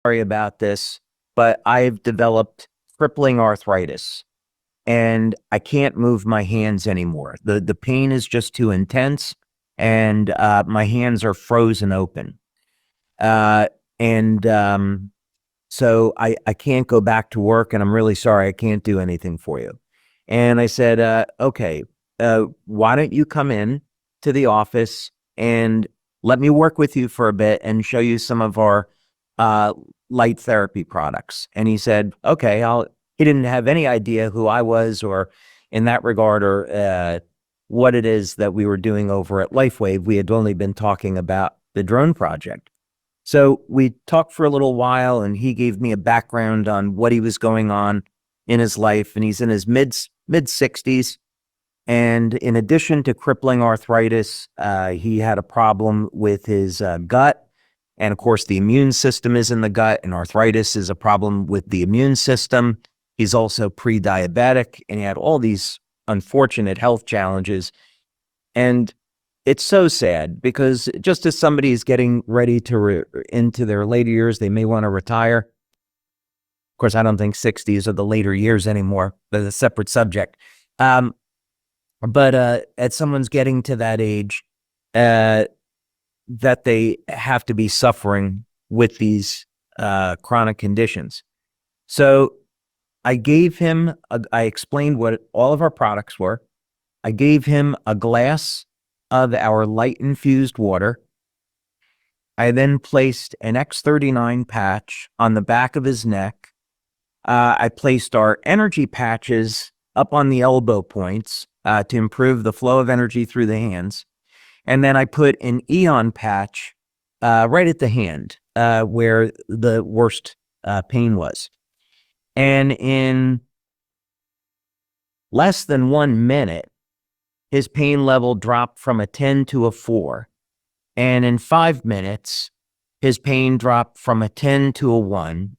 sorry about this, but I've developed crippling arthritis and I can't move my hands anymore. The pain is just too intense and my hands are frozen open. Uh, and so I can't go back to work and I'm really sorry, I can't do anything for you. And I said, okay, why don't you come in to the office and let me work with you for a bit and show you some of our light therapy products. And he said, okay, he didn't have any idea who I was or in that regard or what it is that we were doing over at Lifewave. We had only been talking about the drone project. So we talked for a little while and he gave me a background on what he was going on in his life. And he's in his mid 60s. And in addition to crippling arthritis, he had a problem with his gut. And of course, the immune system is in the gut, and arthritis is a problem with the immune system. He's also pre-diabetic, and he had all these unfortunate health challenges. And it's so sad because just as somebody is getting ready to into their later years, they may want to retire. Of course, I don't think 60s are the later years anymore. That's a separate subject. But as someone's getting to that age, that they have to be suffering with these chronic conditions. So I gave him, I explained what all of our products were. I gave him a glass of our light infused water. I then placed an X39 patch on the back of his neck. I placed our energy patches up on the elbow points to improve the flow of energy through the hands. And then I put an Eon patch right at the hand where the worst pain was. And in less than 1 minute, his pain level dropped from a 10 to a 4. And in 5 minutes, his pain dropped from a 10 to a 1.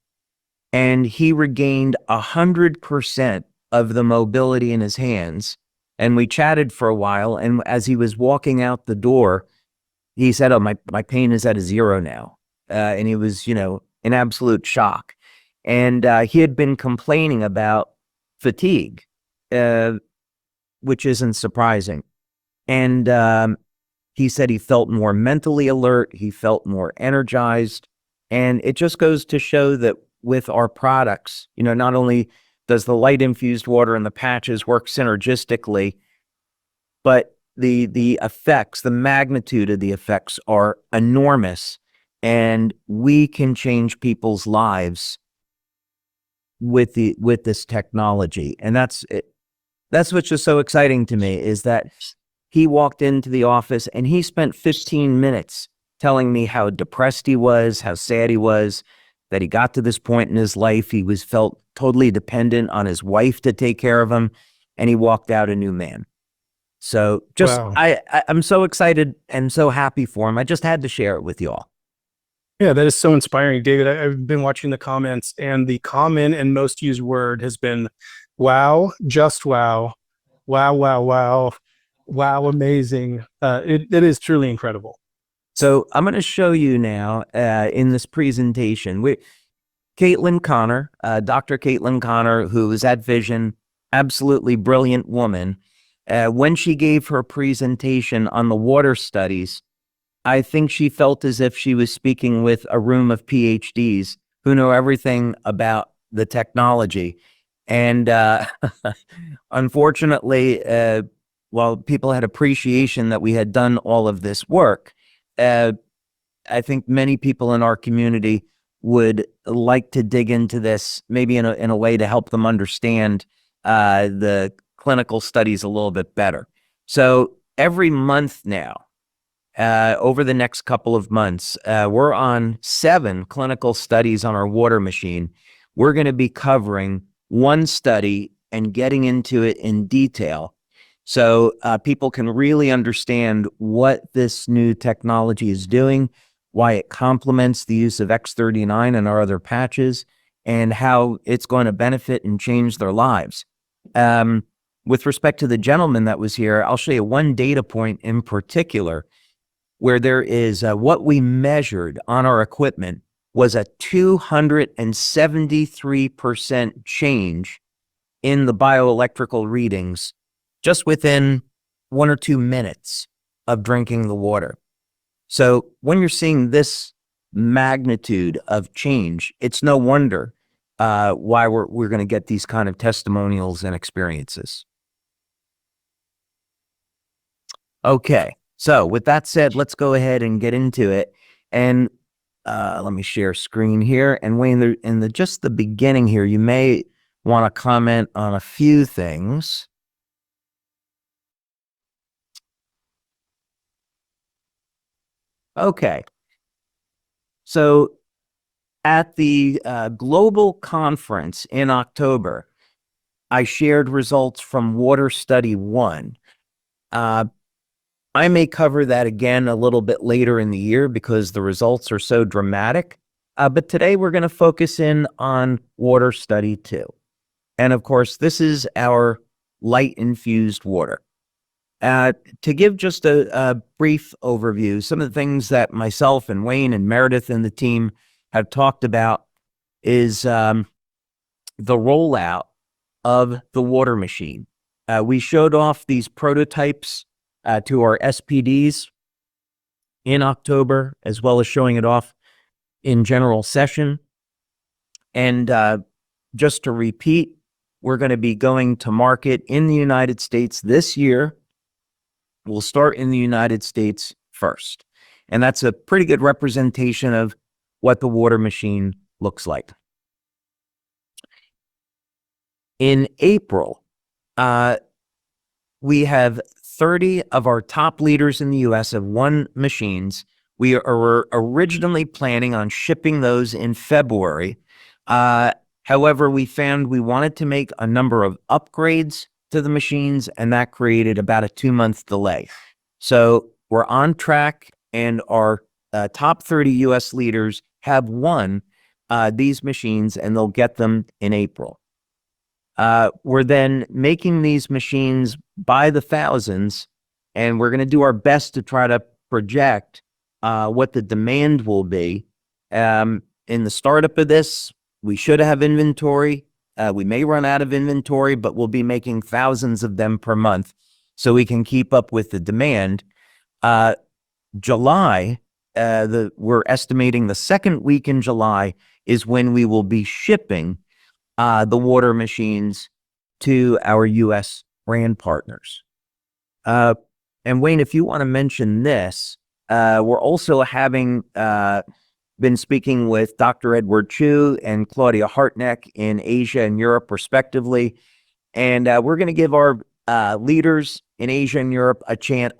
And he regained 100% of the mobility in his hands. And we chatted for a while. And as he was walking out the door, he said, oh, my pain is at a 0 now. And he was, in absolute shock. And he had been complaining about fatigue, which isn't surprising. And he said he felt more mentally alert. He felt more energized. And it just goes to show that with our products, not only does the light infused water and the patches work synergistically, but the effects, the magnitude of the effects are enormous, and we can change people's lives with this technology. And that's what's just so exciting to me, is that he walked into the office and he spent 15 minutes telling me how depressed he was, how sad he was, that he got to this point in his life. He felt totally dependent on his wife to take care of him, and he walked out a new man. So just, wow. I'm so excited and so happy for him. I just had to share it with you all. Yeah, that is so inspiring, David. I've been watching the comments, and the common and most used word has been, wow, just wow, wow, wow, wow, wow, amazing. It is truly incredible. So I'm going to show you now in this presentation, Caitlin Connor, Dr. Caitlin Connor, who is at Vision, absolutely brilliant woman. When she gave her presentation on the water studies, I think she felt as if she was speaking with a room of PhDs who know everything about the technology. And unfortunately, while people had appreciation that we had done all of this work, I think many people in our community would like to dig into this, maybe in a way to help them understand the clinical studies a little bit better. So every month now, over the next couple of months, we're on 7 clinical studies on our water machine. We're going to be covering one study and getting into it in detail, so people can really understand what this new technology is doing, why it complements the use of X39 and our other patches, and how it's going to benefit and change their lives. With respect to the gentleman that was here, I'll show you one data point in particular where there is what we measured on our equipment was a 273% change in the bioelectrical readings just within 1 or 2 minutes of drinking the water. So when you're seeing this magnitude of change, it's no wonder why we're going to get these kind of testimonials and experiences. Okay, so with that said, let's go ahead and get into it. And let me share screen here. And Wayne, in just the beginning here, you may want to comment on a few things. Okay, so at the global conference in October, I shared results from Water Study 1. I may cover that again a little bit later in the year because the results are so dramatic. But today we're going to focus in on Water Study 2. And of course, this is our light infused water. To give just a brief overview, some of the things that myself and Wayne and Meredith and the team have talked about is the rollout of the water machine. We showed off these prototypes to our SPDs in October, as well as showing it off in general session. And just to repeat, we're going to be going to market in the United States this year. We'll start in the United States first. And that's a pretty good representation of what the water machine looks like. In April, we have 30 of our top leaders in the US have won machines. We are originally planning on shipping those in February. However, we found we wanted to make a number of upgrades to the machines, and that created about a 2-month delay. So we're on track, and our top 30 US leaders have won these machines, and they'll get them in April. We're then making these machines by the thousands, and we're going to do our best to try to project what the demand will be. In the startup of this, we should have inventory. We may run out of inventory, but we'll be making thousands of them per month so we can keep up with the demand. July, we're estimating the second week in July is when we will be shipping the water machines to our US brand partners. And Wayne, if you want to mention this, we're also having been speaking with Dr. Edward Chu and Claudia Hartneck in Asia and Europe, respectively. And we're going to give our leaders in Asia and Europe a chance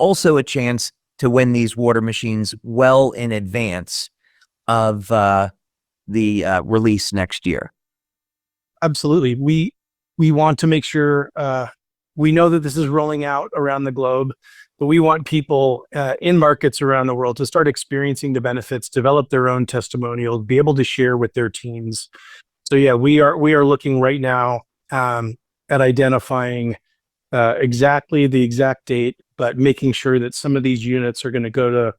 to win these water machines well in advance of the release next year. Absolutely. We want to make sure we know that this is rolling out around the globe, but we want people in markets around the world to start experiencing the benefits, develop their own testimonials, be able to share with their teams. So yeah, we are looking right now at identifying exactly the exact date, but making sure that some of these units are going to go to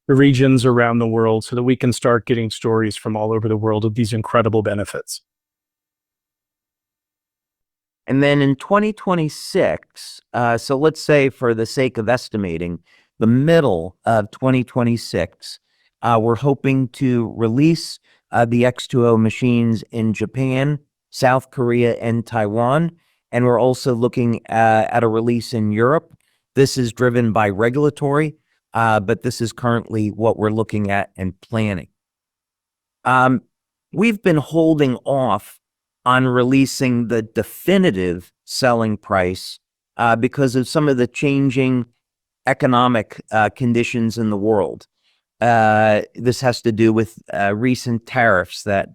the regions around the world so that we can start getting stories from all over the world of these incredible benefits. And then in 2026, so let's say for the sake of estimating, the middle of 2026, we're hoping to release the X20 machines in Japan, South Korea, and Taiwan. And we're also looking at a release in Europe. This is driven by regulatory, but this is currently what we're looking at and planning. We've been holding off on releasing the definitive selling price because of some of the changing economic conditions in the world. This has to do with recent tariffs that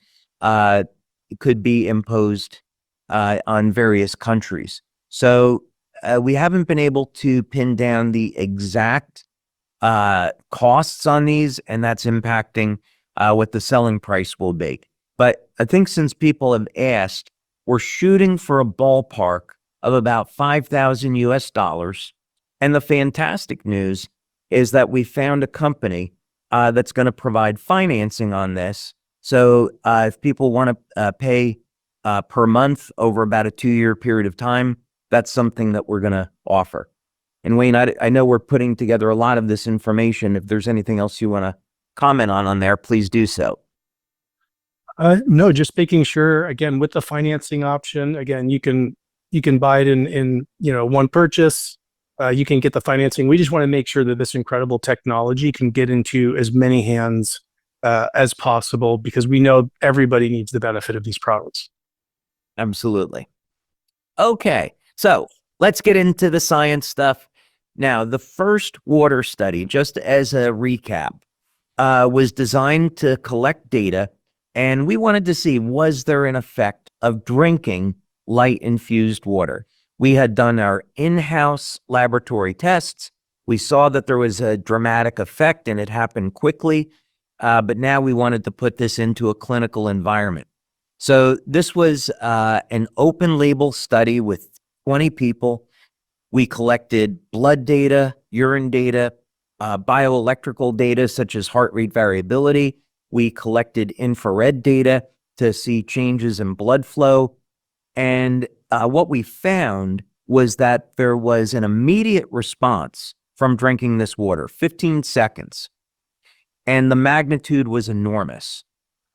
could be imposed on various countries. So we haven't been able to pin down the exact costs on these, and that's impacting what the selling price will be. But I think since people have asked, we're shooting for a ballpark of about $5,000 US. And the fantastic news is that we found a company that's going to provide financing on this So if people want to pay per month over about a 2-year period of time, that's something that we're going to offer. And Wayne, I know we're putting together a lot of this information. If there's anything else you want to comment on there, please do so. No, just making sure, again, with the financing option, again, you can buy it in one purchase. You can get the financing. We just want to make sure that this incredible technology can get into as many hands as possible, because we know everybody needs the benefit of these products. Absolutely. Okay, so let's get into the science stuff. Now, the first water study, just as a recap, was designed to collect data, and we wanted to see, was there an effect of drinking light-infused water? We had done our in-house laboratory tests. We saw that there was a dramatic effect, and it happened quickly, but now we wanted to put this into a clinical environment. So this was an open-label study with 20 people. We collected blood data, urine data, bioelectrical data such as heart rate variability. We collected infrared data to see changes in blood flow. And what we found was that there was an immediate response from drinking this water, 15 seconds. And the magnitude was enormous.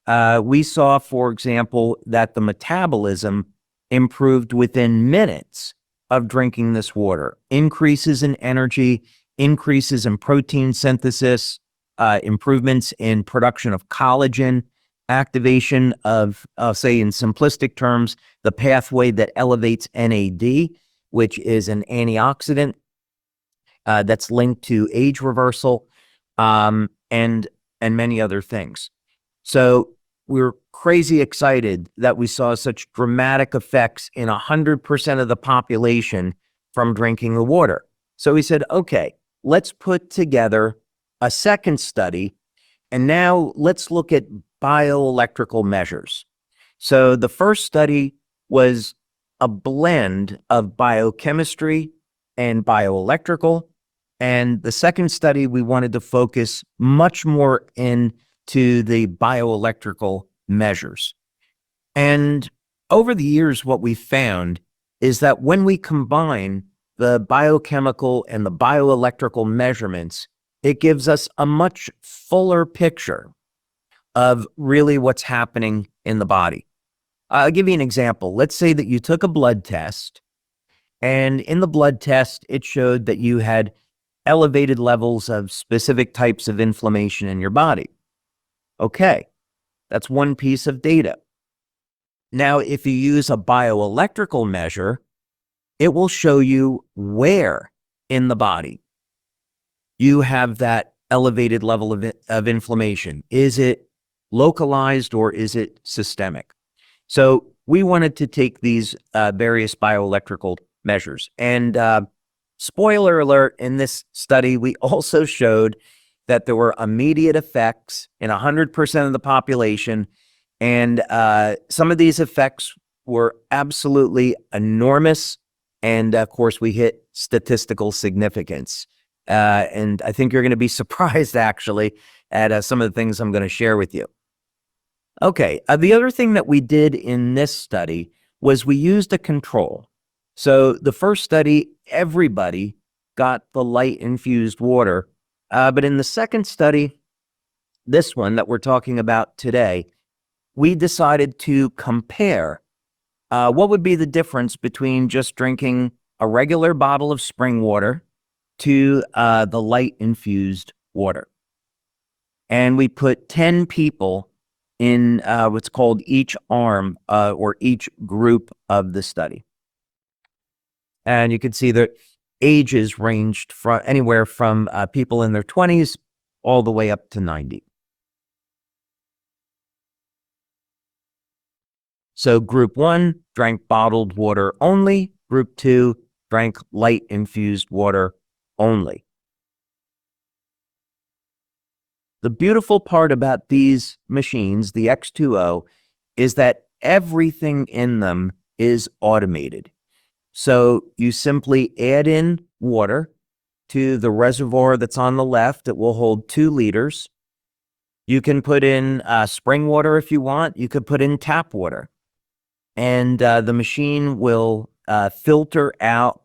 We saw, for example, that the metabolism improved within minutes of drinking this water. Increases in energy, increases in protein synthesis, improvements in production of collagen, activation of, say in simplistic terms, the pathway that elevates NAD, which is an antioxidant that's linked to age reversal, and many other things. So we're crazy excited that we saw such dramatic effects in 100% of the population from drinking the water. So we said, okay, let's put together a second study, and now let's look at bioelectrical measures. So the first study was a blend of biochemistry and bioelectrical, and the second study we wanted to focus much more into the bioelectrical measures. And over the years, what we found is that when we combine the biochemical and the bioelectrical measurements, it gives us a much fuller picture of really what's happening in the body. I'll give you an example. Let's say that you took a blood test, and in the blood test, it showed that you had elevated levels of specific types of inflammation in your body. Okay, that's one piece of data. Now, if you use a bioelectrical measure, it will show you where in the body you have that elevated level of inflammation. Is it localized or is it systemic? So we wanted to take these various bioelectrical measures. And spoiler alert, in this study, we also showed that there were immediate effects in 100% of the population. And some of these effects were absolutely enormous. And of course, we hit statistical significance. And I think you're going to be surprised, actually, at some of the things I'm going to share with you. Okay, the other thing that we did in this study was we used a control. So the first study, everybody got the light-infused water. But in the second study, this one that we're talking about today, we decided to compare what would be the difference between just drinking a regular bottle of spring water to the light-infused water. And we put 10 people in what's called each arm or each group of the study. And you can see that ages ranged from anywhere from people in their 20s all the way up to 90. So group 1 drank bottled water only. Group 2 drank light-infused water only. The beautiful part about these machines, the X20, is that everything in them is automated. So you simply add in water to the reservoir that's on the left. It will hold 2 liters. You can put in spring water if you want. You could put in tap water. And the machine will filter out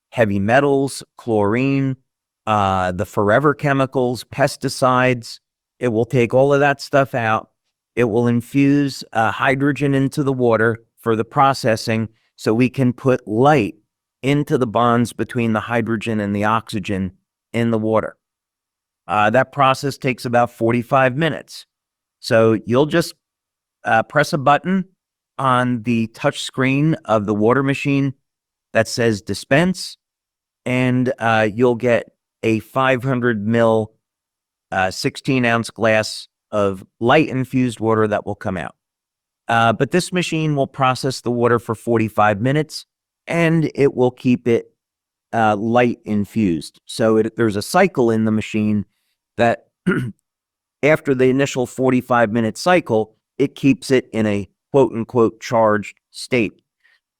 heavy metals, chlorine, the forever chemicals, pesticides. It will take all of that stuff out. It will infuse hydrogen into the water for the processing so we can put light into the bonds between the hydrogen and the oxygen in the water. That process takes about 45 minutes. So you'll just press a button on the touch screen of the water machine that says dispense, and you'll get a 500 ml 16-ounce glass of light infused water that will come out. But this machine will process the water for 45 minutes, and it will keep it light infused. So there's a cycle in the machine that after the initial 45-minute cycle, it keeps it in a quote-unquote charged state,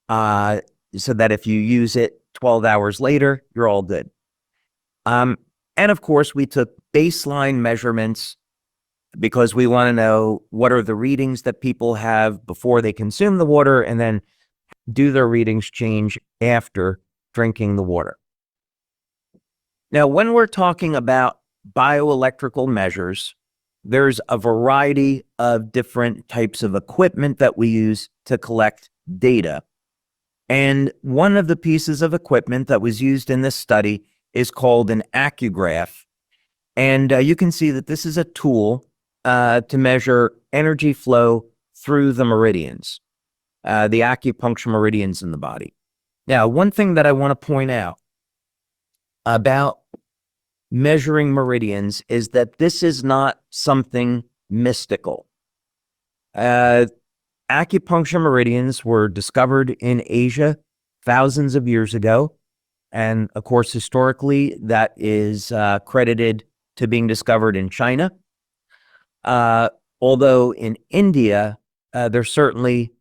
so that if you use it 12 hours later, you're all good. And of course, we took baseline measurements because we want to know what are the readings that people have before they consume the water, and then do their readings change after drinking the water. Now, when we're talking about bioelectrical measures, there's a variety of different types of equipment that we use to collect data. And one of the pieces of equipment that was used in this study is called an accugraph. And you can see that this is a tool to measure energy flow through the meridians, the acupuncture meridians in the body. Now, one thing that I want to point out about measuring meridians is that this is not something mystical. Acupuncture meridians were discovered in Asia thousands of years ago. And of course, historically, that is credited to being discovered in China. Although in India, there's certainly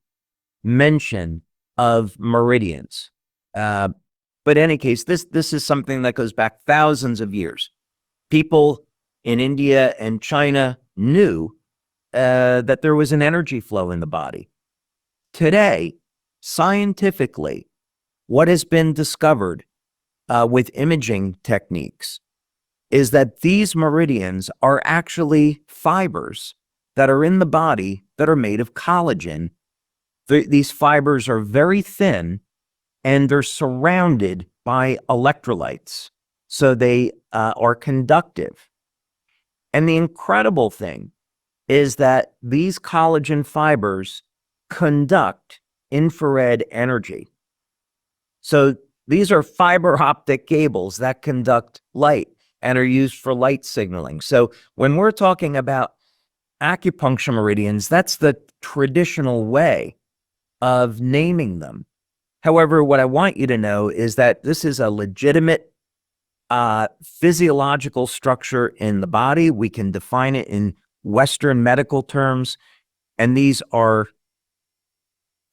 mention of meridians. But in any case, this is something that goes back thousands of years. People in India and China knew that there was an energy flow in the body. Today, scientifically, what has been discovered with imaging techniques is that these meridians are actually fibers that are in the body that are made of collagen. These fibers are very thin, and they're surrounded by electrolytes, so they are conductive. And the incredible thing is that these collagen fibers conduct infrared energy. So these are fiber optic cables that conduct light and are used for light signaling. So when we're talking about acupuncture meridians, that's the traditional way of naming them. However, what I want you to know is that this is a legitimate physiological structure in the body. We can define it in Western medical terms, and these are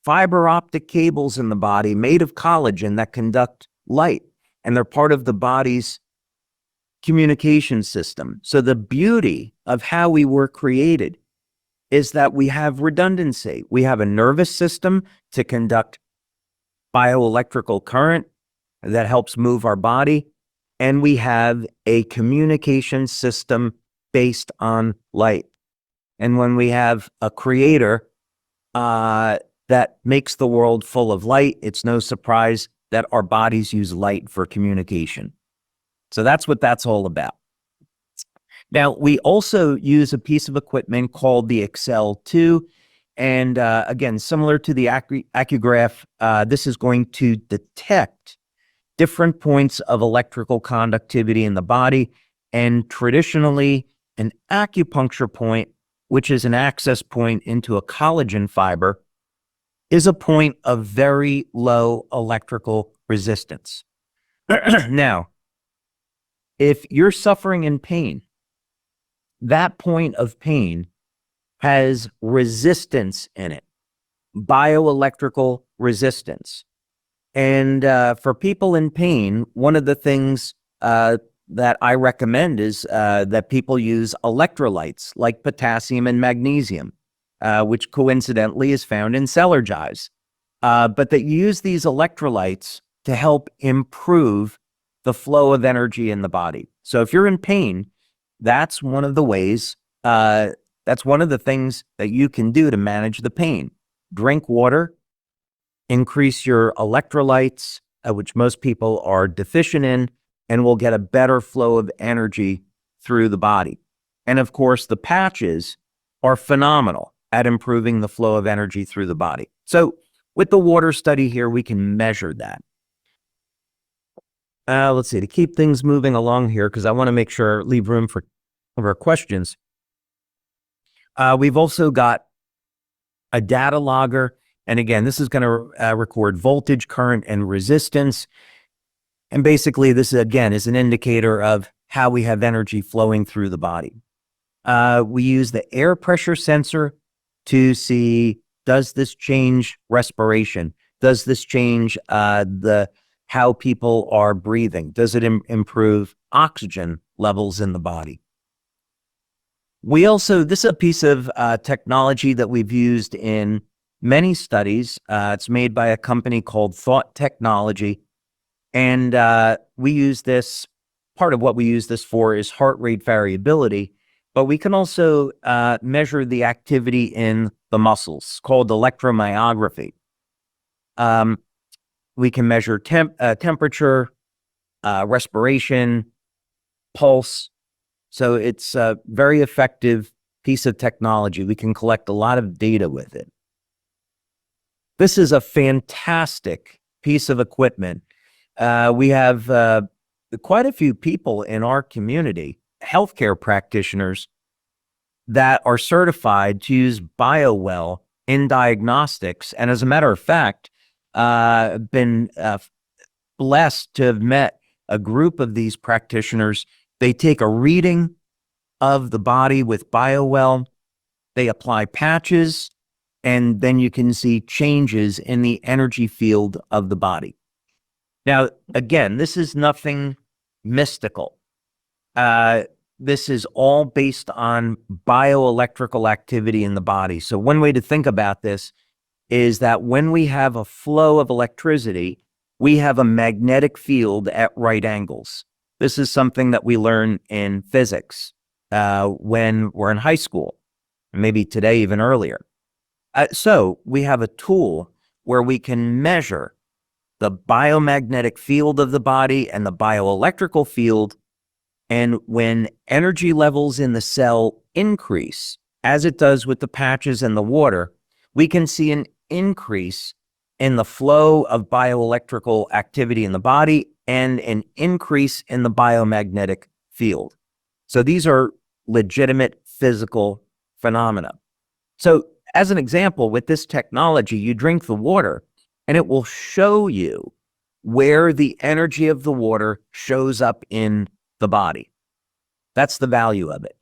fiber optic cables in the body made of collagen that conduct light, and they're part of the body's communication system. So the beauty of how we were created is that we have redundancy. We have a nervous system to conduct bioelectrical current that helps move our body, and we have a communication system based on light. And when we have a creator that makes the world full of light, it's no surprise that our bodies use light for communication. So that's what that's all about. Now, we also use a piece of equipment called the Excel 2. And again, similar to the accugraph, this is going to detect different points of electrical conductivity in the body. And traditionally, an acupuncture point, which is an access point into a collagen fiber, is a point of very low electrical resistance. Now, if you're suffering in pain, that point of pain has resistance in it, bioelectrical resistance. And for people in pain, one of the things that I recommend is that people use electrolytes like potassium and magnesium, which coincidentally is found in cellar jives. But that you use these electrolytes to help improve the flow of energy in the body. So if you're in pain, that's one of the ways, that's one of the things that you can do to manage the pain. Drink water, increase your electrolytes, which most people are deficient in, and we'll get a better flow of energy through the body. And of course, the patches are phenomenal at improving the flow of energy through the body. So with the water study here, we can measure that. Let's see, to keep things moving along here, because I want to make sure, leave room for our questions. We've also got a data logger. And again, this is going to record voltage, current, and resistance. And basically, this, again, is an indicator of how we have energy flowing through the body. We use the air pressure sensor to see, does this change respiration? Does this change how people are breathing? Does it improve oxygen levels in the body? We also, this is a piece of technology that we've used in many studies. It's made by a company called Thought Technology. And we use this, part of what we use this for is heart rate variability, but we can also measure the activity in the muscles, called electromyography. We can measure temperature, respiration, pulse. So it's a very effective piece of technology. We can collect a lot of data with it. This is a fantastic piece of equipment. We have quite a few people in our community, healthcare practitioners, that are certified to use BioWell in diagnostics. And as a matter of fact, been blessed to have met a group of these practitioners. They take a reading of the body with BioWell, they apply patches, and then you can see changes in the energy field of the body. Now, again, this is nothing mystical. This is all based on bioelectrical activity in the body. So one way to think about this is that when we have a flow of electricity, we have a magnetic field at right angles. This is something that we learn in physics when we're in high school, maybe today even earlier. So we have a tool where we can measure the biomagnetic field of the body and the bioelectrical field. And when energy levels in the cell increase, as it does with the patches and the water, we can see an increase in the flow of bioelectrical activity in the body and an increase in the biomagnetic field. So these are legitimate physical phenomena. So as an example, with this technology, you drink the water and it will show you where the energy of the water shows up in the body. That's the value of it.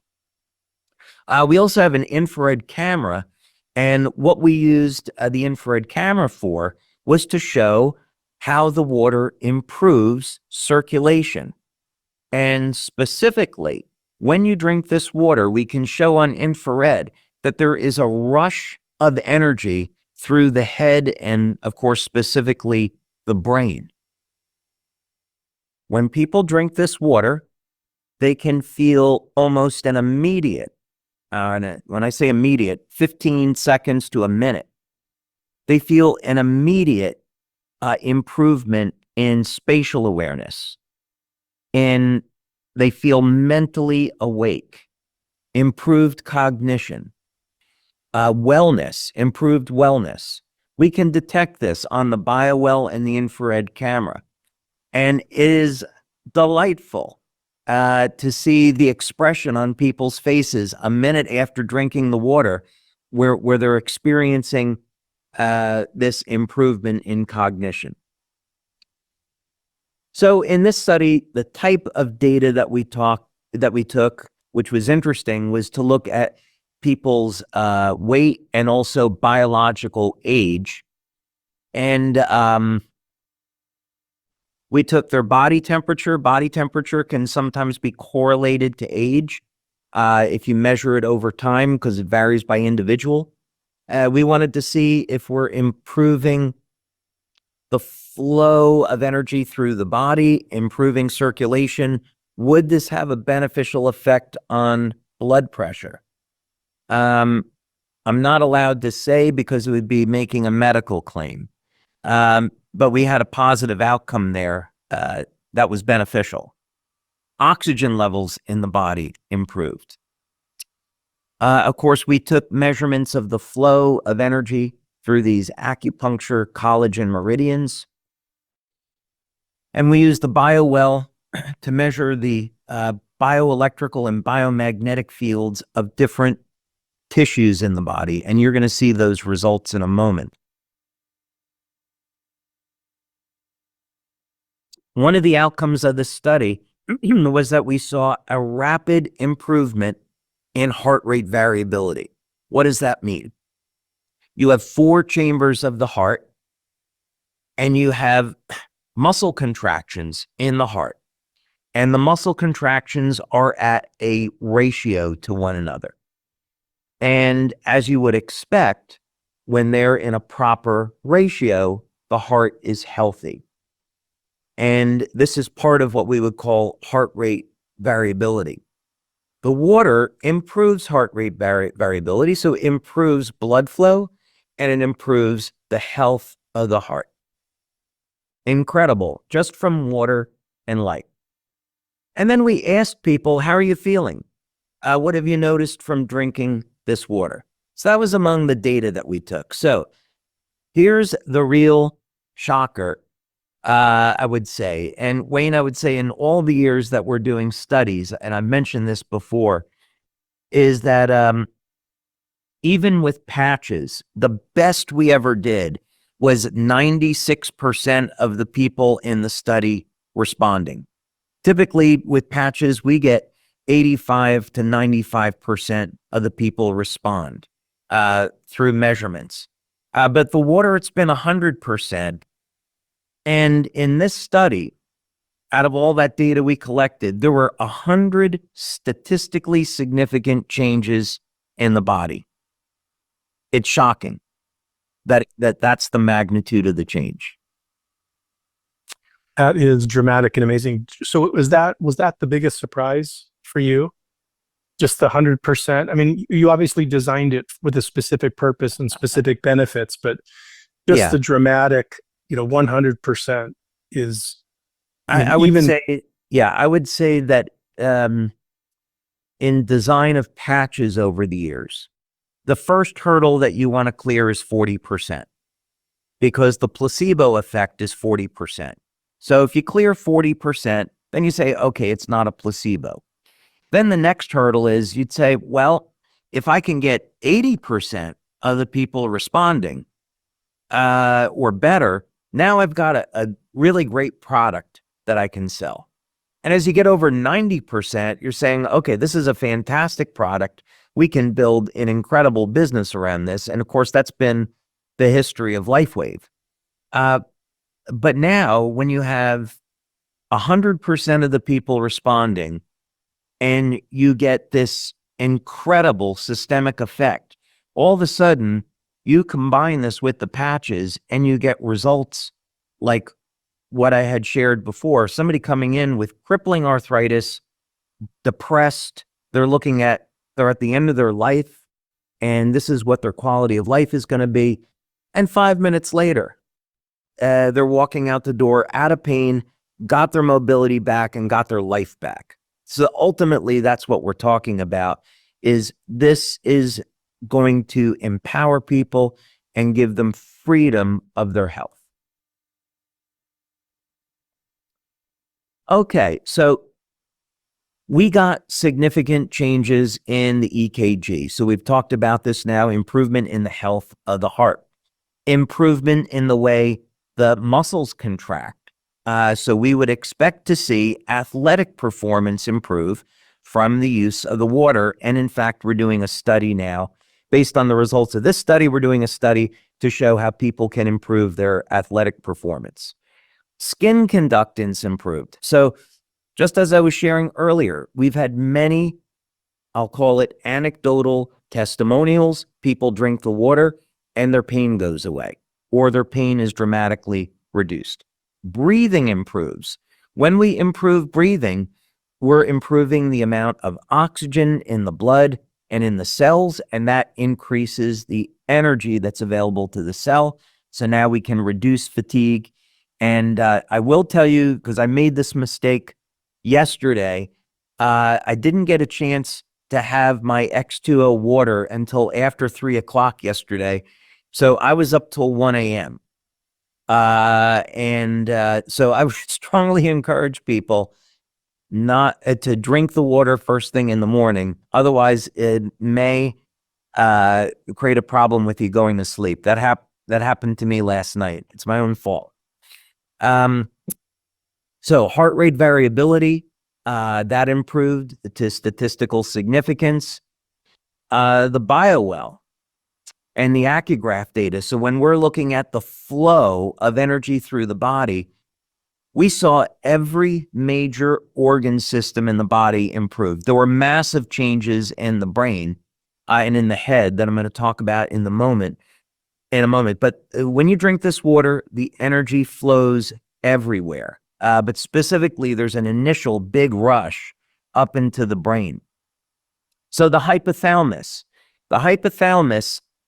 We also have an infrared camera, and what we used the infrared camera for was to show how the water improves circulation. And specifically, when you drink this water, we can show on infrared that there is a rush of energy through the head and, of course, specifically the brain. When people drink this water, they can feel almost an immediate, when I say immediate, 15 seconds to a minute, they feel an immediate improvement in spatial awareness. And they feel mentally awake, improved cognition, improved wellness. We can detect this on the BioWell and the infrared camera. And it is delightful to see the expression on people's faces a minute after drinking the water where they're experiencing this improvement in cognition. So in this study, the type of data that we took, which was interesting, was to look at people's weight and also biological age. And We took their body temperature. Body temperature can sometimes be correlated to age if you measure it over time because it varies by individual. We wanted to see if we're improving the flow of energy through the body, improving circulation. Would this have a beneficial effect on blood pressure? I'm not allowed to say because it would be making a medical claim. But we had a positive outcome there that was beneficial. Oxygen levels in the body improved. Of course, we took measurements of the flow of energy through these acupuncture collagen meridians. And we used the BioWell to measure the bioelectrical and biomagnetic fields of different tissues in the body. And you're going to see those results in a moment. One of the outcomes of the study was that we saw a rapid improvement in heart rate variability. What does that mean? You have 4 chambers of the heart, and you have muscle contractions in the heart. And the muscle contractions are at a ratio to one another. And as you would expect, when they're in a proper ratio, the heart is healthy. And this is part of what we would call heart rate variability. The water improves heart rate variability, so it improves blood flow and it improves the health of the heart. Incredible, just from water and light. And then we asked people, how are you feeling? What have you noticed from drinking this water? So that was among the data that we took. So here's the real shocker. I would say, and Wayne, I would say in all the years that we're doing studies, and I mentioned this before, is that even with patches, the best we ever did was 96% of the people in the study responding. Typically with patches, we get 85 to 95% of the people respond through measurements. But the water, it's been 100%. And in this study, out of all that data we collected, there were 100 statistically significant changes in the body. It's shocking that's the magnitude of the change. That is dramatic and amazing. So was that the biggest surprise for you? Just the 100%? I mean, you obviously designed it with a specific purpose and specific benefits, but just the dramatic, 100% is. I would say that in design of patches over the years, the first hurdle that you want to clear is 40%, because the placebo effect is 40%. So if you clear 40%, then you say, okay, it's not a placebo. Then the next hurdle is you'd say, well, if I can get 80% of the people responding or better, now I've got a really great product that I can sell. And as you get over 90%, you're saying, okay, this is a fantastic product. We can build an incredible business around this. And of course, that's been the history of Lifewave. But now when you have 100% of the people responding and you get this incredible systemic effect, all of a sudden you combine this with the patches and you get results like what I had shared before. Somebody coming in with crippling arthritis, depressed, they're at the end of their life, and this is what their quality of life is going to be. And 5 minutes later, they're walking out the door out of pain, got their mobility back, and got their life back. So ultimately, that's what we're talking about, is this is going to empower people and give them freedom of their health. Okay, so we got significant changes in the EKG. So we've talked about this now, improvement in the health of the heart, improvement in the way the muscles contract. So we would expect to see athletic performance improve from the use of the water. And in fact, we're doing a study now. Based on the results of this study, we're doing a study to show how people can improve their athletic performance. Skin conductance improved. So just as I was sharing earlier, we've had many, I'll call it anecdotal testimonials. People drink the water and their pain goes away, or their pain is dramatically reduced. Breathing improves. When we improve breathing, we're improving the amount of oxygen in the blood and in the cells, and that increases the energy that's available to the cell. So now we can reduce fatigue. And I will tell you, because I made this mistake yesterday, I didn't get a chance to have my X20 water until after 3 o'clock yesterday. So I was up till 1 a.m. So I would strongly encourage people not to drink the water first thing in the morning. Otherwise, it may create a problem with you going to sleep. That happened to me last night. It's my own fault. So heart rate variability, that improved to statistical significance. The BioWell and the Accugraph data. So when we're looking at the flow of energy through the body, we saw every major organ system in the body improve. There were massive changes in the brain and in the head that I'm going to talk about in a moment. But when you drink this water, the energy flows everywhere. But specifically, there's an initial big rush up into the brain. So the hypothalamus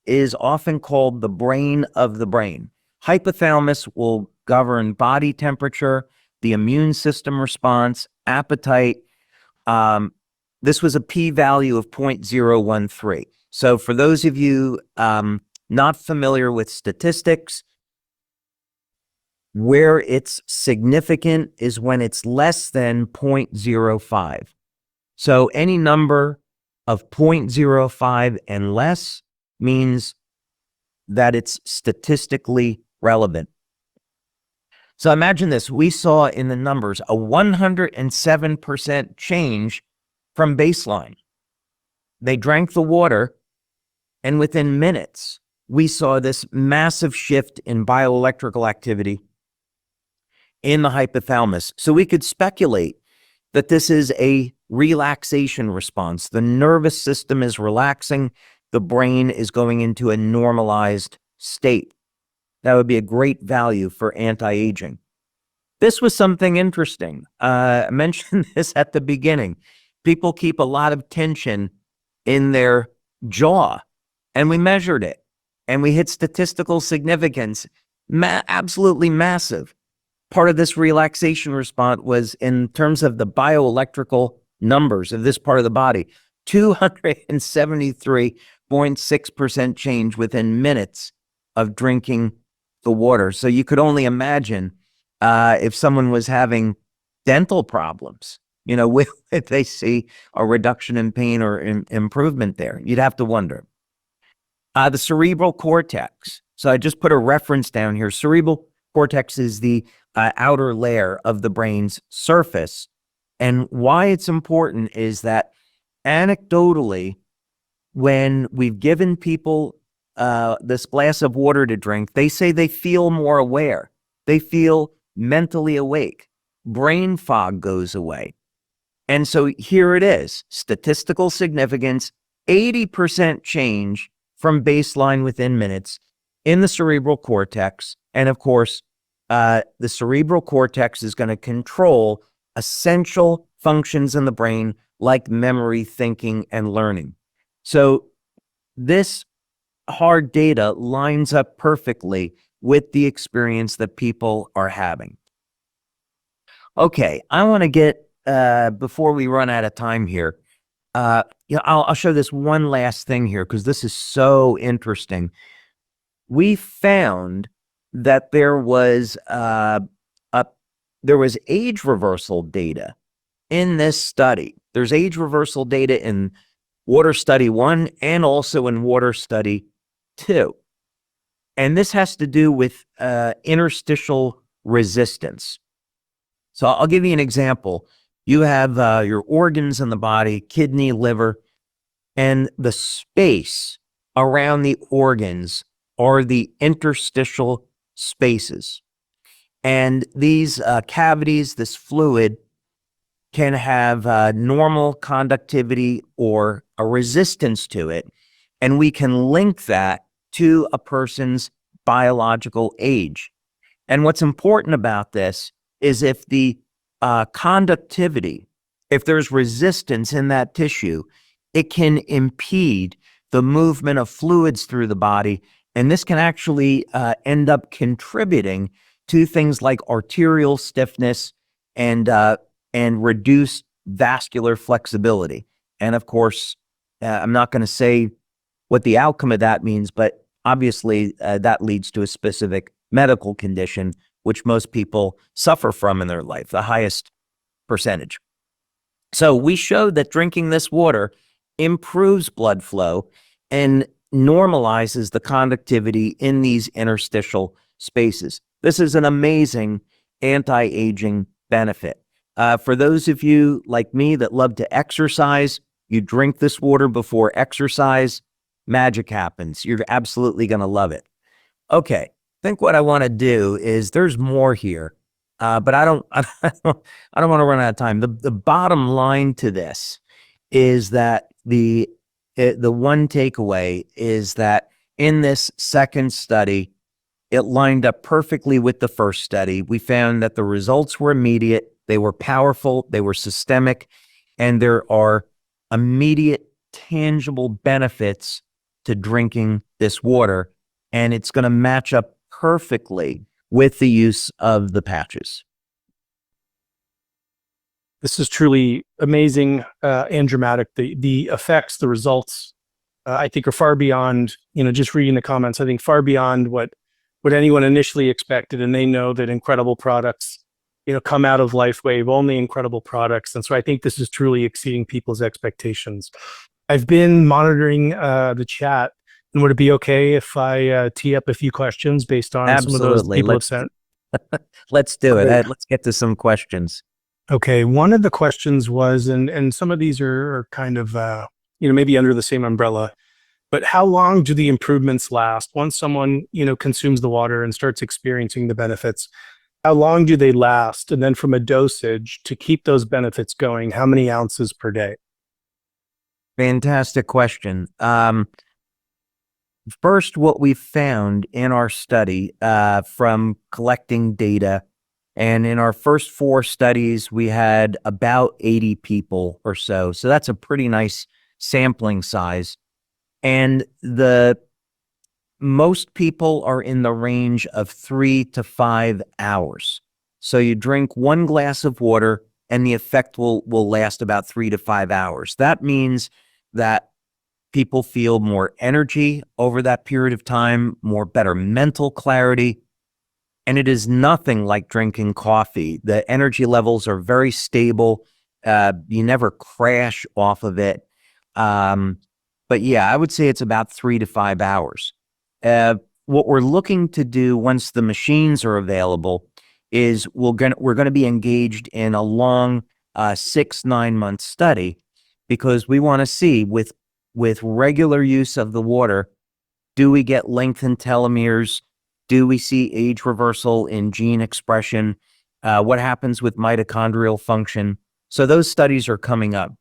is often called the brain of the brain. Hypothalamus will govern body temperature, the immune system response, appetite. This was a p-value of 0.013. So for those of you not familiar with statistics, where it's significant is when it's less than 0.05. So any number of 0.05 and less means that it's statistically relevant. So imagine this. We saw in the numbers a 107% change from baseline. They drank the water, and within minutes, we saw this massive shift in bioelectrical activity in the hypothalamus. So we could speculate that this is a relaxation response. The nervous system is relaxing. The brain is going into a normalized state. That would be a great value for anti-aging. This was something interesting. I mentioned this at the beginning. People keep a lot of tension in their jaw, and we measured it, and we hit statistical significance, absolutely massive. Part of this relaxation response was in terms of the bioelectrical numbers of this part of the body, 273.6% change within minutes of drinking the water. So you could only imagine if someone was having dental problems, if they see a reduction in pain or improvement there. You'd have to wonder. The cerebral cortex. So I just put a reference down here. Cerebral cortex is the outer layer of the brain's surface. And why it's important is that anecdotally, when we've given people this glass of water to drink, they say they feel more aware. They feel mentally awake. Brain fog goes away. And so here it is, statistical significance, 80% change from baseline within minutes in the cerebral cortex. And of course, the cerebral cortex is going to control essential functions in the brain like memory, thinking, and learning. So this hard data lines up perfectly with the experience that people are having. Okay, I want to get, before we run out of time here, I'll show this one last thing here because this is so interesting. We found that there was age reversal data in this study. There's age reversal data in Water Study 1 and also in Water Study 2. And this has to do with interstitial resistance. So I'll give you an example. You have your organs in the body, kidney, liver, and the space around the organs are the interstitial spaces. And these cavities, this fluid, can have normal conductivity or a resistance to it. And we can link that to a person's biological age. And what's important about this is if the conductivity, if there's resistance in that tissue, it can impede the movement of fluids through the body. And this can actually end up contributing to things like arterial stiffness and reduce vascular flexibility. And of course, I'm not going to say what the outcome of that means, but obviously that leads to a specific medical condition, which most people suffer from in their life, the highest percentage. So we showed that drinking this water improves blood flow and normalizes the conductivity in these interstitial spaces. This is an amazing anti-aging benefit. For those of you like me that love to exercise, you drink this water before exercise, magic happens. You're absolutely going to love it. Okay, I think what I want to do is there's more here, but I don't want to run out of time. The bottom line to this is that the one takeaway is that in this second study, it lined up perfectly with the first study. We found that the results were immediate, they were powerful, they were systemic, and there are immediate, tangible benefits to drinking this water, and it's going to match up perfectly with the use of the patches. This is truly amazing and dramatic. The effects, the results, I think are far beyond, just reading the comments, I think far beyond what anyone initially expected. And they know that incredible products, come out of Lifewave, only incredible products. And so I think this is truly exceeding people's expectations. I've been monitoring the chat, and would it be okay if I tee up a few questions based on Absolutely. some of those people have sent? Let's do Great. it. Let's get to some questions. Okay, one of the questions was, and some of these are kind of, maybe under the same umbrella, but how long do the improvements last? Once someone, consumes the water and starts experiencing the benefits, how long do they last? And then from a dosage to keep those benefits going, how many ounces per day? Fantastic question. First, what we found in our study from collecting data, and in our first 4 studies, we had about 80 people or so. So that's a pretty nice sampling size. And most people are in the range of 3 to 5 hours. So you drink 1 glass of water and the effect will last about 3 to 5 hours. That means that people feel more energy over that period of time, better mental clarity. And it is nothing like drinking coffee. The energy levels are very stable. You never crash off of it. But yeah, I would say it's about 3 to 5 hours. What we're looking to do once the machines are available is we're going to be engaged in a long 6-9 month study, because we want to see with regular use of the water, do we get lengthened telomeres? Do we see age reversal in gene expression? What happens with mitochondrial function? So those studies are coming up.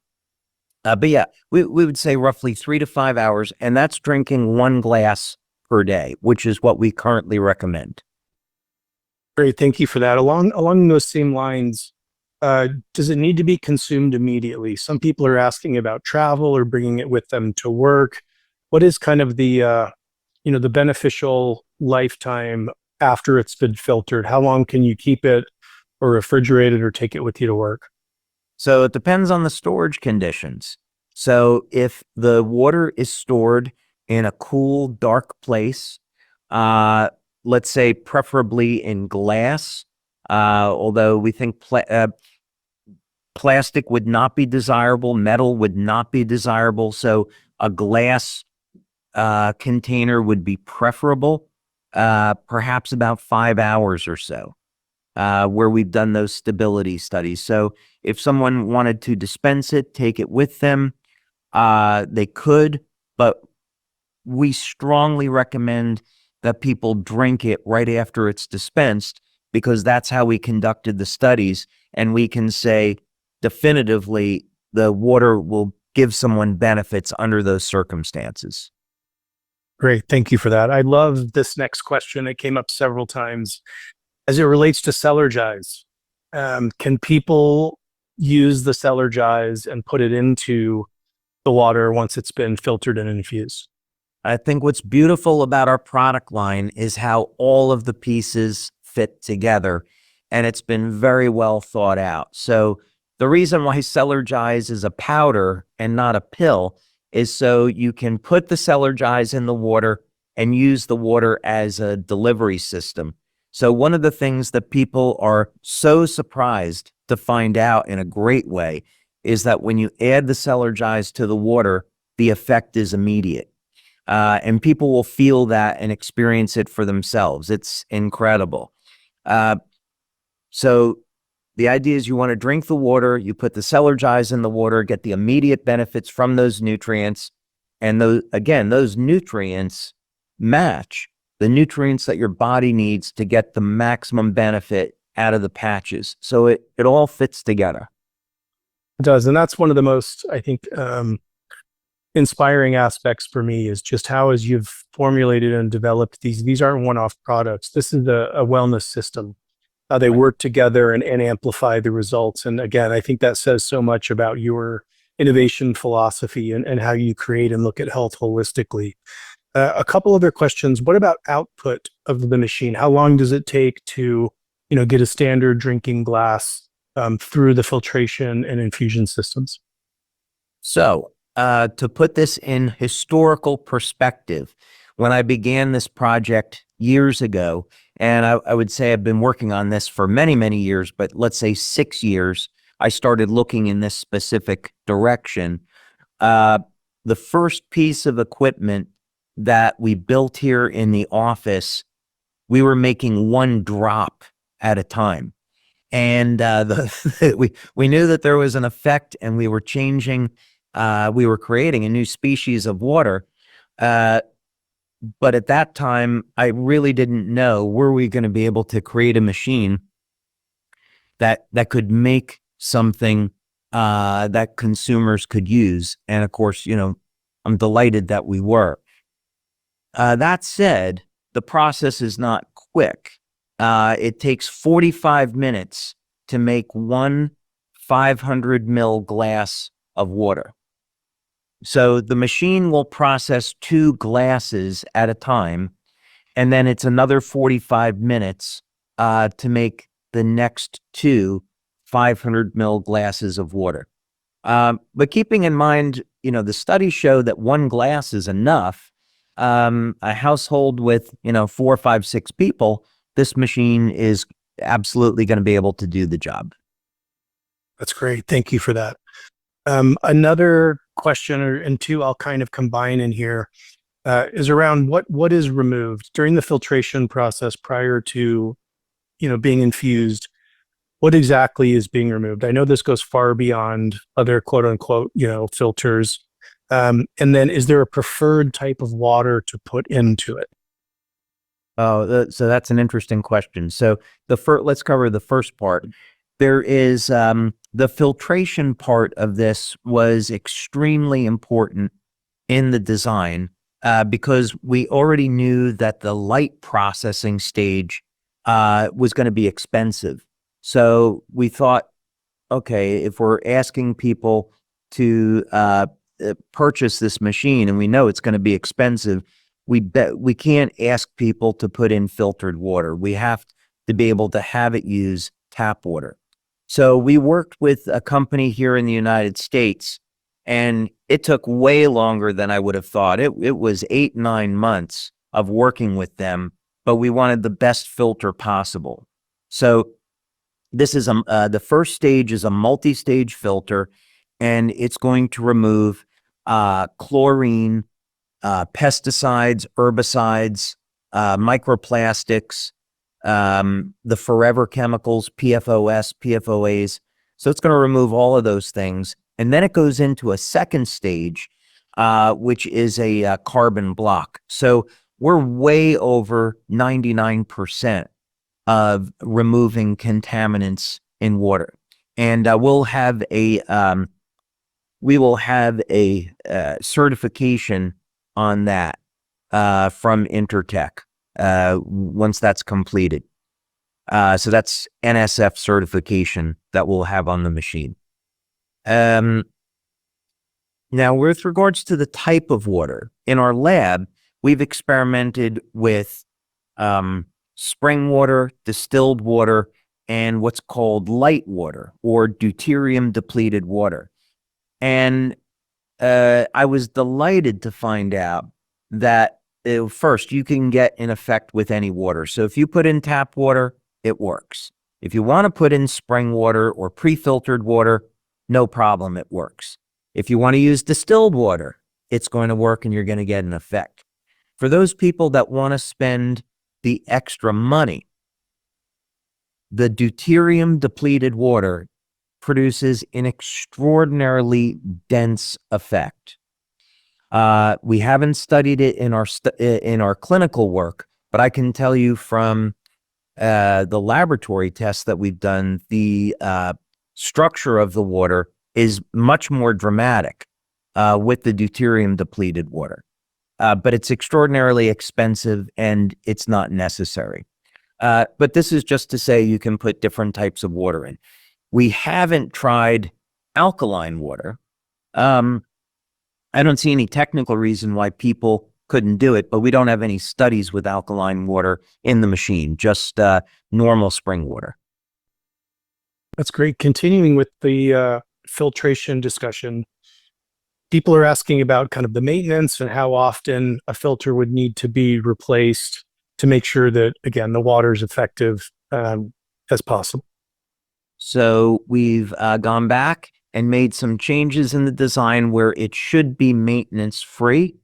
But yeah, we would say roughly 3 to 5 hours, and that's drinking 1 glass per day, which is what we currently recommend. Great, thank you for that. Along those same lines, does it need to be consumed immediately? Some people are asking about travel or bringing it with them to work. What is kind of the the beneficial lifetime after it's been filtered? How long can you keep it or refrigerate it or take it with you to work? So it depends on the storage conditions. So if the water is stored in a cool, dark place, let's say preferably in glass, although we think plastic would not be desirable, metal would not be desirable. So a glass container would be preferable, perhaps about 5 hours or so, where we've done those stability studies. So if someone wanted to dispense it, take it with them, they could, but we strongly recommend that people drink it right after it's dispensed, because that's how we conducted the studies. And we can say definitively the water will give someone benefits under those circumstances. Great. Thank you for that. I love this next question. It came up several times as it relates to Celergize. Can people use the Celergize and put it into the water once it's been filtered and infused? I think what's beautiful about our product line is how all of the pieces fit together, and it's been very well thought out. So the reason why Celergize is a powder and not a pill is so you can put the Celergize in the water and use the water as a delivery system. So one of the things that people are so surprised to find out in a great way is that when you add the Celergize to the water, the effect is immediate. And people will feel that and experience it for themselves. It's incredible. So the idea is you want to drink the water, you put the Celergize in the water, get the immediate benefits from those nutrients. And those nutrients match the nutrients that your body needs to get the maximum benefit out of the patches. So it all fits together. It does. And that's one of the most, I think, inspiring aspects for me is just how, as you've formulated and developed these aren't one-off products. This is a wellness system. They work together and amplify the results. And again, I think that says so much about your innovation philosophy and how you create and look at health holistically. A couple other questions. What about output of the machine? How long does it take to, get a standard drinking glass through the filtration and infusion systems? So to put this in historical perspective, when I began this project years ago, and I would say I've been working on this for many, many years, but let's say 6 years, I started looking in this specific direction. The first piece of equipment that we built here in the office, we were making 1 drop at a time. And we knew that there was an effect, and we were changing, we were creating a new species of water. But at that time, I really didn't know, were we going to be able to create a machine that could make something that consumers could use. And of course, I'm delighted that we were. That said, the process is not quick. It takes 45 minutes to make 1 500 ml glass of water. So the machine will process 2 glasses at a time, and then it's another 45 minutes to make the next 2 500 ml glasses of water. But keeping in mind, the studies show that 1 glass is enough. A household with, 4, 5, 6 people, this machine is absolutely going to be able to do the job. That's great. Thank you for that. Another question, and 2 I'll kind of combine in here, is around what is removed during the filtration process prior to, being infused. What exactly is being removed? I know this goes far beyond other quote unquote, filters. And then is there a preferred type of water to put into it? Oh, so that's an interesting question. So let's cover the first part. There is the filtration part of this was extremely important in the design because we already knew that the light processing stage was going to be expensive. So we thought, okay, if we're asking people to purchase this machine and we know it's going to be expensive, we can't ask people to put in filtered water. We have to be able to have it use tap water. So we worked with a company here in the United States, and it took way longer than I would have thought. It was 8, 9 months of working with them, but we wanted the best filter possible. So this is the first stage is a multi-stage filter, and it's going to remove chlorine, pesticides, herbicides, microplastics, the forever chemicals, PFOS, PFOAs. So it's going to remove all of those things. And then it goes into a second stage, which is a carbon block. So we're way over 99% of removing contaminants in water. And we will have a certification on that from Intertech once that's completed. So that's NSF certification that we'll have on the machine. Now, with regards to the type of water, in our lab, we've experimented with spring water, distilled water, and what's called light water or deuterium depleted water. And I was delighted to find out that first, you can get an effect with any water. So if you put in tap water, it works. If you want to put in spring water or pre-filtered water, no problem, it works. If you want to use distilled water, it's going to work and you're going to get an effect. For those people that want to spend the extra money, the deuterium depleted water produces an extraordinarily dense effect. We haven't studied it in our clinical work, but I can tell you from the laboratory tests that we've done, the structure of the water is much more dramatic with the deuterium depleted water. But it's extraordinarily expensive and it's not necessary. But this is just to say you can put different types of water in. We haven't tried alkaline water. I don't see any technical reason why people couldn't do it, but we don't have any studies with alkaline water in the machine, just normal spring water. That's great. Continuing with the filtration discussion, people are asking about kind of the maintenance and how often a filter would need to be replaced to make sure that, again, the water is effective as possible. So we've gone back and made some changes in the design where it should be maintenance free.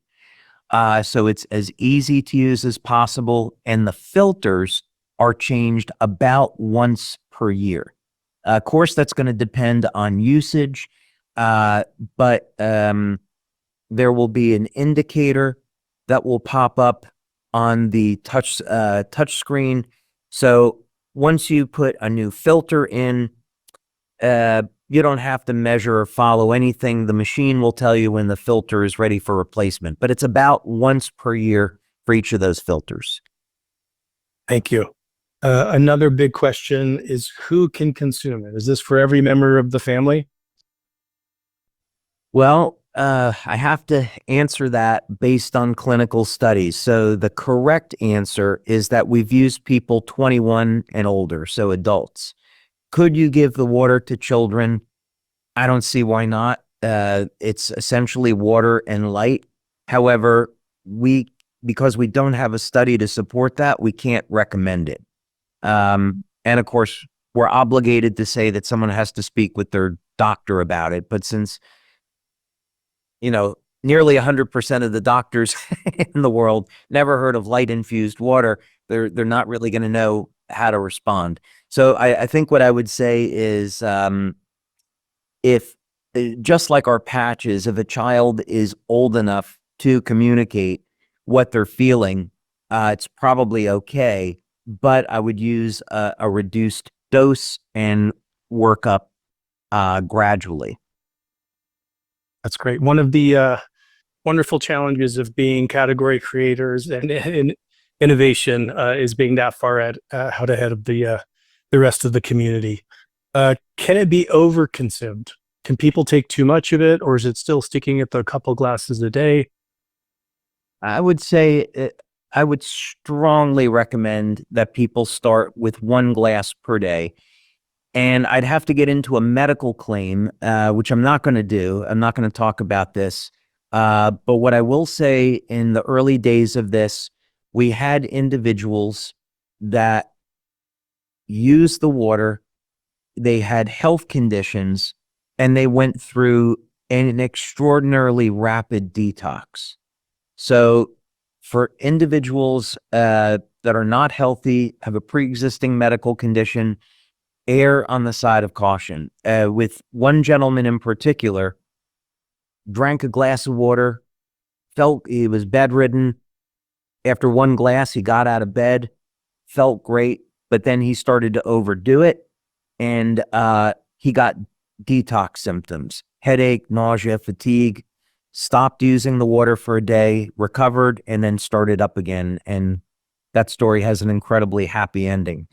So it's as easy to use as possible. And the filters are changed about once per year. Of course, that's going to depend on usage, but there will be an indicator that will pop up on the touch screen. So once you put a new filter in, you don't have to measure or follow anything. The machine will tell you when the filter is ready for replacement, but it's about once per year for each of those filters. Thank you. Another big question is who can consume it? Is this for every member of the family? Well, I have to answer that based on clinical studies. So the correct answer is that we've used people 21 and older, so adults. Could you give the water to children? I don't see why not. It's essentially water and light. However, because we don't have a study to support that, we can't recommend it. And of course, we're obligated to say that someone has to speak with their doctor about it. But since, nearly 100% of the doctors in the world never heard of light infused water, they're not really going to know how to respond. So I think what I would say is, if just like our patches, if a child is old enough to communicate what they're feeling, it's probably okay. But I would use a reduced dose and work up gradually. That's great. One of the wonderful challenges of being category creators and innovation is being that far out ahead of the rest of the community. Can it be overconsumed? Can people take too much of it, or is it still sticking at the couple glasses a day? I would say I would strongly recommend that people start with 1 glass per day. And I'd have to get into a medical claim, which I'm not going to do. I'm not going to talk about this. But what I will say, in the early days of this, we had individuals that used the water, they had health conditions, and they went through an extraordinarily rapid detox. So for individuals that are not healthy, have a pre-existing medical condition, err on the side of caution. With one gentleman in particular, drank a glass of water, felt he was bedridden. After 1 glass, he got out of bed, felt great. but then he started to overdo it, and he got detox symptoms, headache, nausea, fatigue, stopped using the water for a day, recovered, and then started up again. And that story has an incredibly happy ending.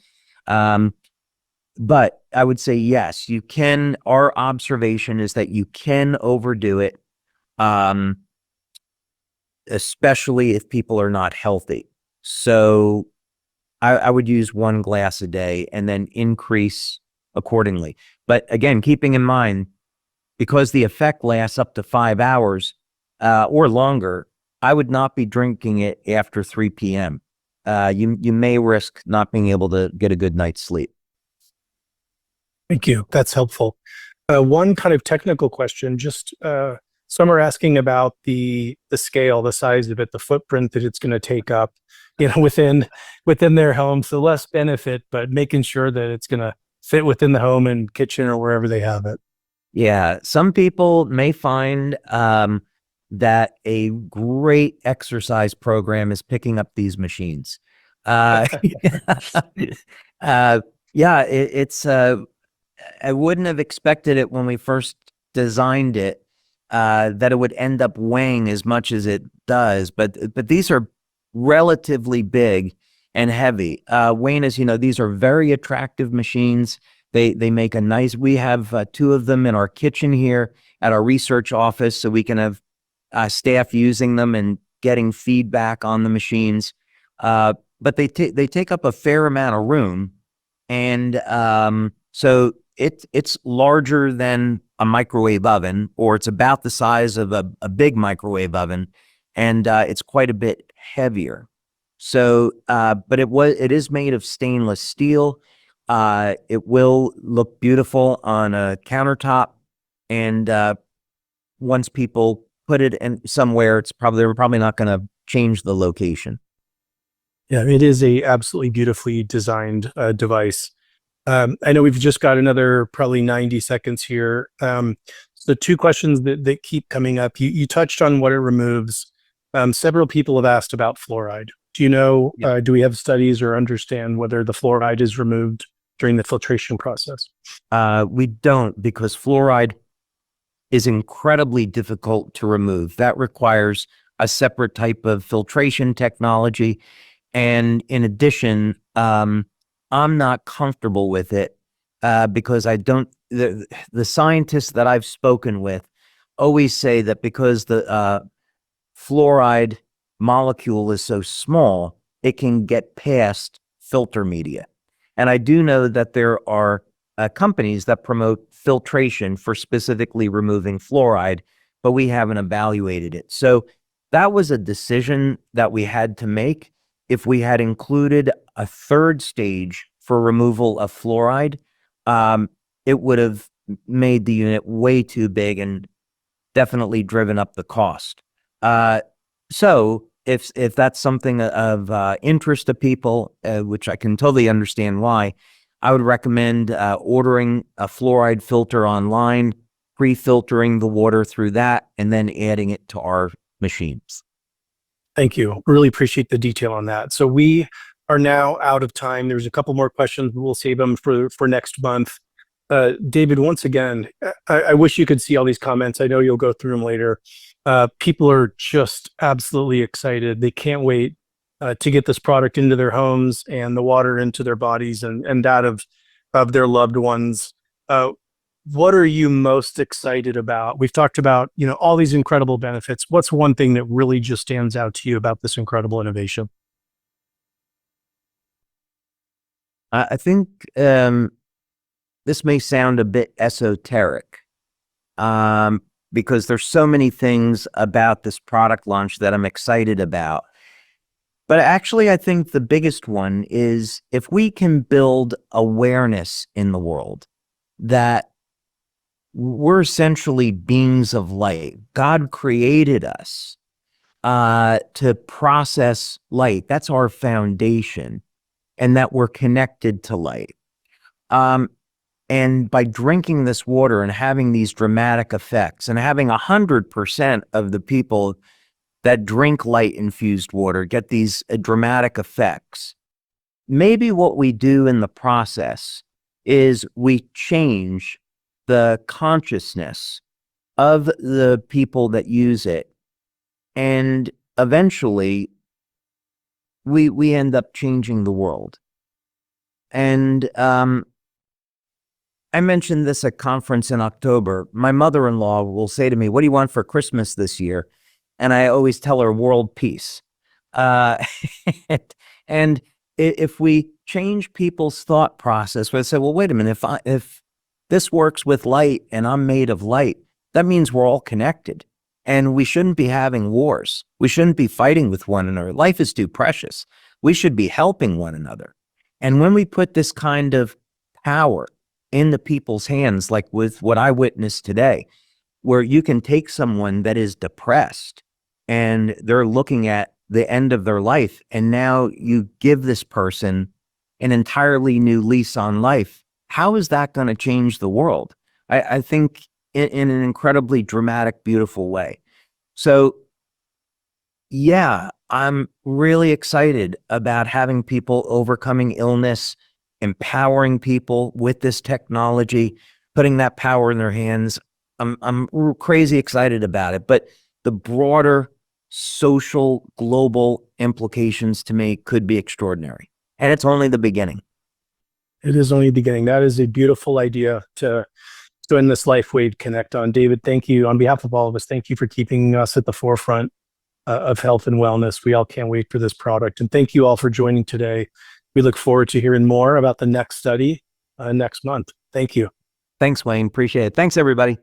But I would say, yes, you can. Our observation is that you can overdo it, especially if people are not healthy. So I would use 1 glass a day and then increase accordingly. But again, keeping in mind, because the effect lasts up to 5 hours or longer, I would not be drinking it after 3 p.m. You may risk not being able to get a good night's sleep. Thank you. That's helpful. One kind of technical question, just some are asking about the scale, the size of it, the footprint that it's going to take up, within their home. So less benefit, but making sure that it's going to fit within the home and kitchen or wherever they have it. Yeah, some people may find that a great exercise program is picking up these machines. Yeah, it's I wouldn't have expected it when we first designed it, that it would end up weighing as much as it does, but these are relatively big and heavy. Wayne, as you know, these are very attractive machines. They make a nice. We have 2 of them in our kitchen here at our research office, so we can have staff using them and getting feedback on the machines. But they take up a fair amount of room, and so it's larger than a microwave oven, or it's about the size of a big microwave oven, and it's quite a bit heavier. So, but it is made of stainless steel. It will look beautiful on a countertop, and once people put it in somewhere, they're probably not going to change the location. Yeah, it is a absolutely beautifully designed device. I know we've just got another probably 90 seconds here. So 2 questions that keep coming up. You touched on what it removes. Several people have asked about fluoride. Do you know, Yeah. do we have studies or understand whether the fluoride is removed during the filtration process? We don't, because fluoride is incredibly difficult to remove. That requires a separate type of filtration technology. And in addition, I'm not comfortable with it because the scientists that I've spoken with always say that because the fluoride molecule is so small, it can get past filter media. And I do know that there are companies that promote filtration for specifically removing fluoride, but we haven't evaluated it. So that was a decision that we had to make. If we had included a 3rd stage for removal of fluoride, it would have made the unit way too big and definitely driven up the cost. So if that's something of interest to people, which I can totally understand why, I would recommend ordering a fluoride filter online, pre-filtering the water through that, and then adding it to our machines. Thank you. Really appreciate the detail on that. So we are now out of time. There's a couple more questions, but we'll save them for next month. David, once again, I wish you could see all these comments. I know you'll go through them later. People are just absolutely excited. They can't wait to get this product into their homes and the water into their bodies and that of their loved ones. What are you most excited about? We've talked about, all these incredible benefits. What's one thing that really just stands out to you about this incredible innovation? I think this may sound a bit esoteric because there's so many things about this product launch that I'm excited about. But actually, I think the biggest one is if we can build awareness in the world that we're essentially beings of light. God created us to process light. That's our foundation, and that we're connected to light. And by drinking this water and having these dramatic effects, and having 100% of the people that drink light infused water get these dramatic effects, maybe what we do in the process is we change the consciousness of the people that use it, and eventually we end up changing the world. And I mentioned this at conference in October. My mother-in-law will say to me, "What do you want for Christmas this year?" And I always tell her world peace. Uh, and if we change people's thought process, we say, well, wait a minute, if this works with light and I'm made of light, that means we're all connected. And we shouldn't be having wars. We shouldn't be fighting with one another. Life is too precious. We should be helping one another. And when we put this kind of power into people's hands, like with what I witnessed today, where you can take someone that is depressed and they're looking at the end of their life, and now you give this person an entirely new lease on life, how is that going to change the world? I think in an incredibly dramatic, beautiful way. So yeah, I'm really excited about having people overcoming illness, empowering people with this technology, putting that power in their hands. I'm crazy excited about it, but the broader social global implications to me could be extraordinary. And it's only the beginning. It is only the beginning. That is a beautiful idea to end this Lifewave Connect on. David, thank you. On behalf of all of us, thank you for keeping us at the forefront of health and wellness. We all can't wait for this product. And thank you all for joining today. We look forward to hearing more about the next study next month. Thank you. Thanks, Wayne. Appreciate it. Thanks, everybody.